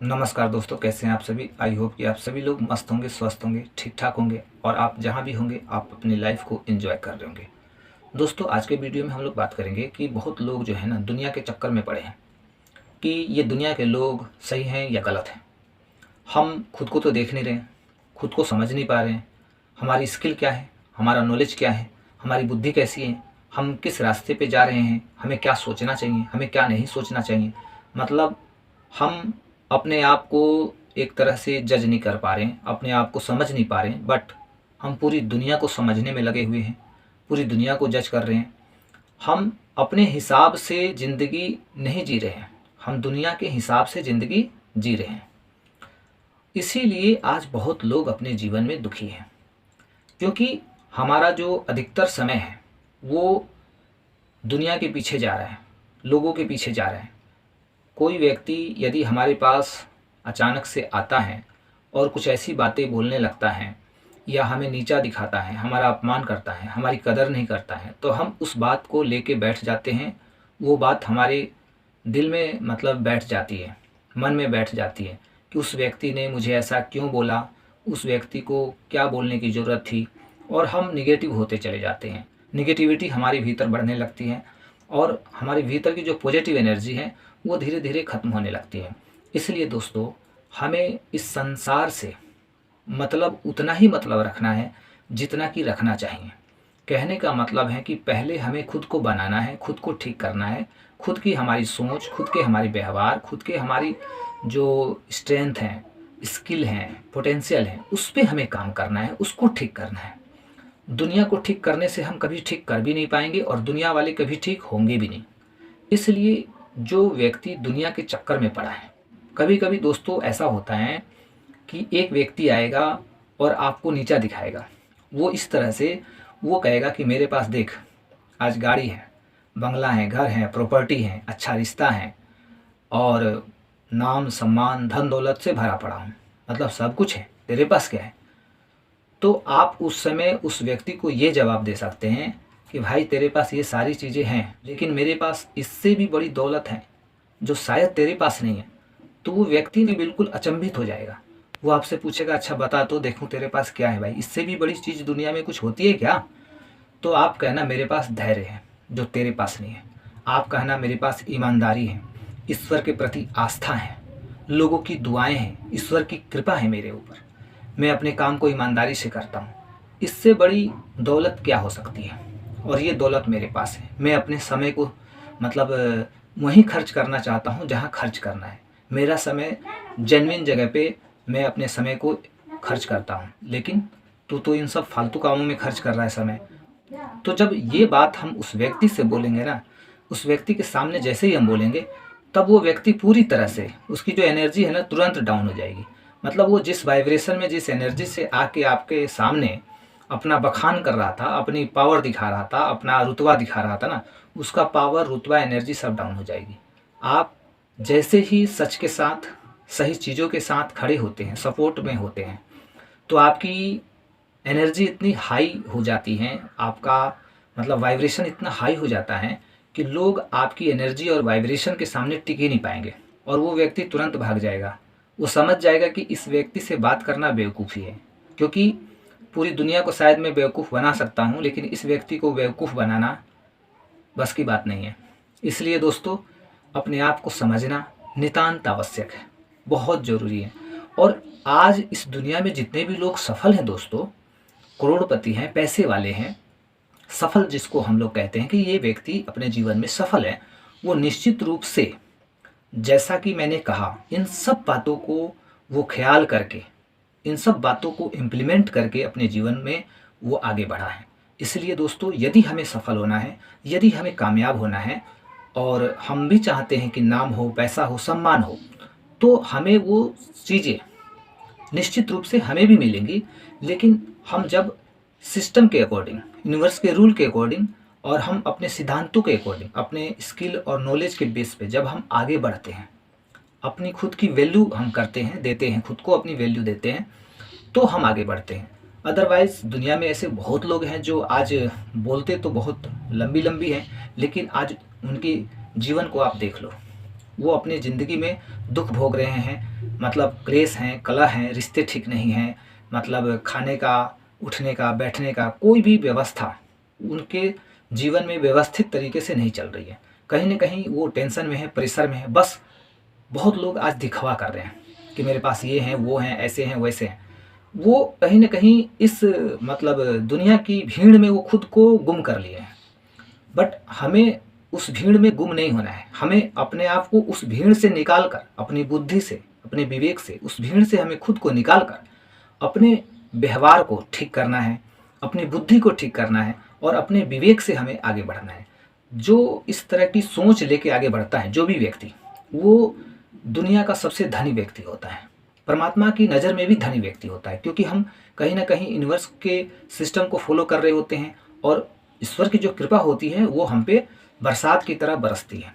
नमस्कार दोस्तों, कैसे हैं आप सभी। आई होप कि आप सभी लोग मस्त होंगे, स्वस्थ होंगे, ठीक ठाक होंगे और आप जहां भी होंगे आप अपनी लाइफ को एंजॉय कर रहे होंगे। दोस्तों, आज के वीडियो में हम लोग बात करेंगे कि बहुत लोग जो है ना दुनिया के चक्कर में पड़े हैं कि ये दुनिया के लोग सही हैं या गलत हैं। हम खुद को तो देख नहीं रहे हैं, खुद को समझ नहीं पा रहे हैं। हमारी स्किल क्या है, हमारा नॉलेज क्या है, हमारी बुद्धि कैसी है, हम किस रास्ते पे जा रहे हैं, हमें क्या सोचना चाहिए, हमें क्या नहीं सोचना चाहिए। मतलब हम अपने आप को एक तरह से जज नहीं कर पा रहे हैं, अपने आप को समझ नहीं पा रहे हैं, बट हम पूरी दुनिया को समझने में लगे हुए हैं, पूरी दुनिया को जज कर रहे हैं। हम अपने हिसाब से ज़िंदगी नहीं जी रहे हैं, हम दुनिया के हिसाब से ज़िंदगी जी रहे हैं। इसीलिए आज बहुत लोग अपने जीवन में दुखी हैं, क्योंकि हमारा जो अधिकतर समय है वो दुनिया के पीछे जा रहा है, लोगों के पीछे जा रहा है। कोई व्यक्ति यदि हमारे पास अचानक से आता है और कुछ ऐसी बातें बोलने लगता है या हमें नीचा दिखाता है, हमारा अपमान करता है, हमारी कदर नहीं करता है, तो हम उस बात को लेके बैठ जाते हैं। वो बात हमारे दिल में मतलब बैठ जाती है, मन में बैठ जाती है कि उस व्यक्ति ने मुझे ऐसा क्यों बोला, उस व्यक्ति को क्या बोलने की ज़रूरत थी। और हम निगेटिव होते चले जाते हैं, निगेटिविटी हमारे भीतर बढ़ने लगती है और हमारे भीतर की जो पॉजिटिव एनर्जी है वो धीरे धीरे ख़त्म होने लगती है। इसलिए दोस्तों, हमें इस संसार से मतलब उतना ही मतलब रखना है जितना कि रखना चाहिए। कहने का मतलब है कि पहले हमें खुद को बनाना है, खुद को ठीक करना है, खुद की हमारी सोच, खुद के हमारे व्यवहार, खुद के हमारी जो स्ट्रेंथ हैं, स्किल हैं, पोटेंशियल हैं, उस पे हमें काम करना है, उसको ठीक करना है। दुनिया को ठीक करने से हम कभी ठीक कर भी नहीं पाएंगे और दुनिया वाले कभी ठीक होंगे भी नहीं। इसलिए जो व्यक्ति दुनिया के चक्कर में पड़ा है, कभी कभी दोस्तों ऐसा होता है कि एक व्यक्ति आएगा और आपको नीचा दिखाएगा। वो इस तरह से वो कहेगा कि मेरे पास देख, आज गाड़ी है, बंगला है, घर है, प्रॉपर्टी है, अच्छा रिश्ता है और नाम सम्मान धन दौलत से भरा पड़ा हूँ, मतलब सब कुछ है, तेरे पास क्या है। तो आप उस समय उस व्यक्ति को ये जवाब दे सकते हैं कि भाई तेरे पास ये सारी चीज़ें हैं, लेकिन मेरे पास इससे भी बड़ी दौलत है जो शायद तेरे पास नहीं है। तो वो व्यक्ति भी बिल्कुल अचंभित हो जाएगा। वो आपसे पूछेगा, अच्छा बता तो देखूं तेरे पास क्या है भाई, इससे भी बड़ी चीज़ दुनिया में कुछ होती है क्या। तो आप कहना मेरे पास धैर्य है जो तेरे पास नहीं है। आप कहना मेरे पास ईमानदारी है, ईश्वर के प्रति आस्था है, लोगों की दुआएं हैं, ईश्वर की कृपा है मेरे ऊपर, मैं अपने काम को ईमानदारी से करता हूँ। इससे बड़ी दौलत क्या हो सकती है। और ये दौलत मेरे पास है। मैं अपने समय को मतलब वहीं खर्च करना चाहता हूँ जहाँ खर्च करना है। मेरा समय जेन्युइन जगह पे मैं अपने समय को खर्च करता हूँ, लेकिन तू तो इन सब फालतू कामों में खर्च कर रहा है समय। तो जब ये बात हम उस व्यक्ति से बोलेंगे ना, उस व्यक्ति के सामने जैसे ही हम बोलेंगे, तब वो व्यक्ति पूरी तरह से उसकी जो एनर्जी है ना तुरंत डाउन हो जाएगी। मतलब वो जिस वाइब्रेशन में, जिस एनर्जी से आके आपके सामने अपना बखान कर रहा था, अपनी पावर दिखा रहा था, अपना रुतबा दिखा रहा था ना, उसका पावर, रुतबा, एनर्जी सब डाउन हो जाएगी। आप जैसे ही सच के साथ, सही चीज़ों के साथ खड़े होते हैं, सपोर्ट में होते हैं, तो आपकी एनर्जी इतनी हाई हो जाती है, आपका मतलब वाइब्रेशन इतना हाई हो जाता है कि लोग आपकी एनर्जी और वाइब्रेशन के सामने टिक ही नहीं पाएंगे और वो व्यक्ति तुरंत भाग जाएगा। वो समझ जाएगा कि इस व्यक्ति से बात करना बेवकूफ़ी है, क्योंकि पूरी दुनिया को शायद मैं बेवकूफ़ बना सकता हूँ, लेकिन इस व्यक्ति को बेवकूफ़ बनाना बस की बात नहीं है। इसलिए दोस्तों, अपने आप को समझना नितांत आवश्यक है, बहुत ज़रूरी है। और आज इस दुनिया में जितने भी लोग सफल हैं दोस्तों, करोड़पति हैं, पैसे वाले हैं, सफल जिसको हम लोग कहते हैं कि ये व्यक्ति अपने जीवन में सफल है, वो निश्चित रूप से, जैसा कि मैंने कहा, इन सब बातों को वो ख्याल करके, इन सब बातों को इम्प्लीमेंट करके अपने जीवन में वो आगे बढ़ा है। इसलिए दोस्तों, यदि हमें सफल होना है, यदि हमें कामयाब होना है और हम भी चाहते हैं कि नाम हो, पैसा हो, सम्मान हो, तो हमें वो चीज़ें निश्चित रूप से हमें भी मिलेंगी। लेकिन हम जब सिस्टम के अकॉर्डिंग, यूनिवर्स के रूल के अकॉर्डिंग और हम अपने सिद्धांतों के अकॉर्डिंग, अपने स्किल और नॉलेज के बेस पे जब हम आगे बढ़ते हैं, अपनी खुद की वैल्यू हम करते हैं, देते हैं, खुद को अपनी वैल्यू देते हैं, तो हम आगे बढ़ते हैं। अदरवाइज दुनिया में ऐसे बहुत लोग हैं जो आज बोलते तो बहुत लंबी लंबी हैं, लेकिन आज उनके जीवन को आप देख लो, वो अपनी ज़िंदगी में दुख भोग रहे हैं, मतलब क्लेश हैं, कलह हैं, रिश्ते ठीक नहीं हैं, मतलब खाने का, उठने का, बैठने का कोई भी व्यवस्था उनके जीवन में व्यवस्थित तरीके से नहीं चल रही है। कहीं न कहीं वो टेंशन में है, प्रेशर में है। बस बहुत लोग आज दिखावा कर रहे हैं कि मेरे पास ये हैं, वो हैं, ऐसे हैं, वैसे हैं। वो कहीं न कहीं इस मतलब दुनिया की भीड़ में वो खुद को गुम कर लिए हैं। बट हमें उस भीड़ में गुम नहीं होना है। हमें अपने आप को उस भीड़ से निकाल कर, अपनी बुद्धि से, अपने विवेक से, उस भीड़ से हमें खुद को निकाल कर अपने व्यवहार को ठीक करना है, अपनी बुद्धि को ठीक करना है और अपने विवेक से हमें आगे बढ़ना है। जो इस तरह की सोच लेके आगे बढ़ता है, जो भी व्यक्ति, वो दुनिया का सबसे धनी व्यक्ति होता है। परमात्मा की नज़र में भी धनी व्यक्ति होता है, क्योंकि हम कहीं न कहीं यूनिवर्स के सिस्टम को फ़ॉलो कर रहे होते हैं और ईश्वर की जो कृपा होती है वो हम पे बरसात की तरह बरसती है।